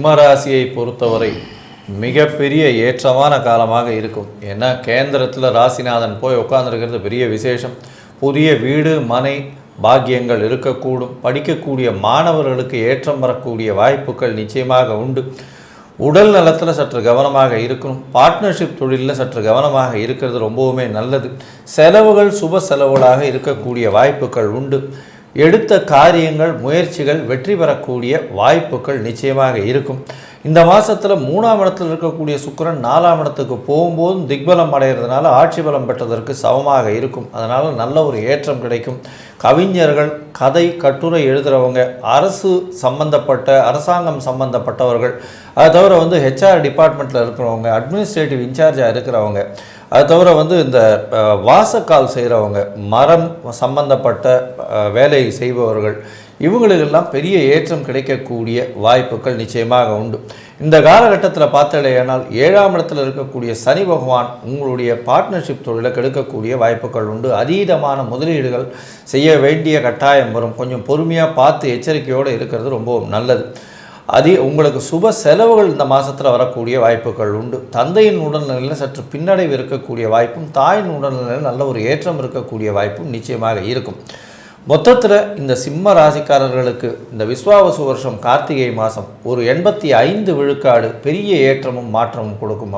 சிம்ம ராசியை பொறுத்தவரை மிகப்பெரிய ஏற்றமான காலமாக இருக்கும். ஏன்னா கேந்திரத்தில் ராசிநாதன் போய் உட்கார்ந்துருக்கிறது பெரிய விசேஷம். புதிய வீடு மனை பாக்கியங்கள் இருக்கக்கூடும். படிக்கக்கூடிய மாணவர்களுக்கு ஏற்றம் வரக்கூடிய வாய்ப்புகள் நிச்சயமாக உண்டு. உடல் நலத்தில் சற்று கவனமாக இருக்கணும். பார்ட்னர்ஷிப் தொழிலில் சற்று கவனமாக இருக்கிறது ரொம்பவுமே நல்லது. செலவுகள் சுப செலவுகளாக இருக்கக்கூடிய வாய்ப்புகள் உண்டு. எடுத்த காரியங்கள் முயற்சிகள் வெற்றி பெறக்கூடிய வாய்ப்புகள் நிச்சயமாக இருக்கும். இந்த மாதத்தில் 3ஆம் இடத்தில் இருக்கக்கூடிய சுக்கிரன் 4ஆம் இடத்துக்கு போகும்போதும் திக்பலம் அடைகிறதுனால ஆட்சி பலம் பெற்றதற்கு சமமாக இருக்கும். அதனால் நல்ல ஒரு ஏற்றம் கிடைக்கும். கவிஞர்கள், கதை கட்டுரை எழுதுகிறவங்க, அரசு சம்பந்தப்பட்ட அரசாங்கம் சம்பந்தப்பட்டவர்கள், அதை தவிர ஹெச்ஆர் டிபார்ட்மெண்ட்டில் இருக்கிறவங்க, அட்மினிஸ்ட்ரேட்டிவ் இன்சார்ஜாக இருக்கிறவங்க, அது தவிர இந்த வாசக்கால் செய்கிறவங்க, மரம் சம்பந்தப்பட்ட வேலை செய்பவர்கள், இவங்களுக்கெல்லாம் பெரிய ஏற்றம் கிடைக்கக்கூடிய வாய்ப்புகள் நிச்சயமாக உண்டு. இந்த காலகட்டத்தில் பார்த்தலையானால் 7ஆம் இடத்தில் இருக்கக்கூடிய சனி பகவான் உங்களுடைய பார்ட்னர்ஷிப் தொழிலை கெடுக்கக்கூடிய வாய்ப்புகள் உண்டு. அதீதமான முதலீடுகள் செய்ய வேண்டிய கட்டாயம் வரும். கொஞ்சம் பொறுமையாக பார்த்து எச்சரிக்கையோடு இருக்கிறது ரொம்ப நல்லது. உங்களுக்கு சுப செலவுகள் இந்த மாதத்தில் வரக்கூடிய வாய்ப்புகள் உண்டு. தந்தையின் உடல்நிலையில் சற்று பின்னடைவு இருக்கக்கூடிய வாய்ப்பும், தாயின் உடல்நிலையில் நல்ல ஒரு ஏற்றம் இருக்கக்கூடிய வாய்ப்பும் நிச்சயமாக இருக்கும். மொத்தத்தில் இந்த சிம்ம ராசிக்காரர்களுக்கு இந்த விஸ்வாவசு வருஷம் கார்த்திகை மாதம் ஒரு 85 விழுக்காடு பெரிய ஏற்றமும் மாற்றமும் கொடுக்கும்.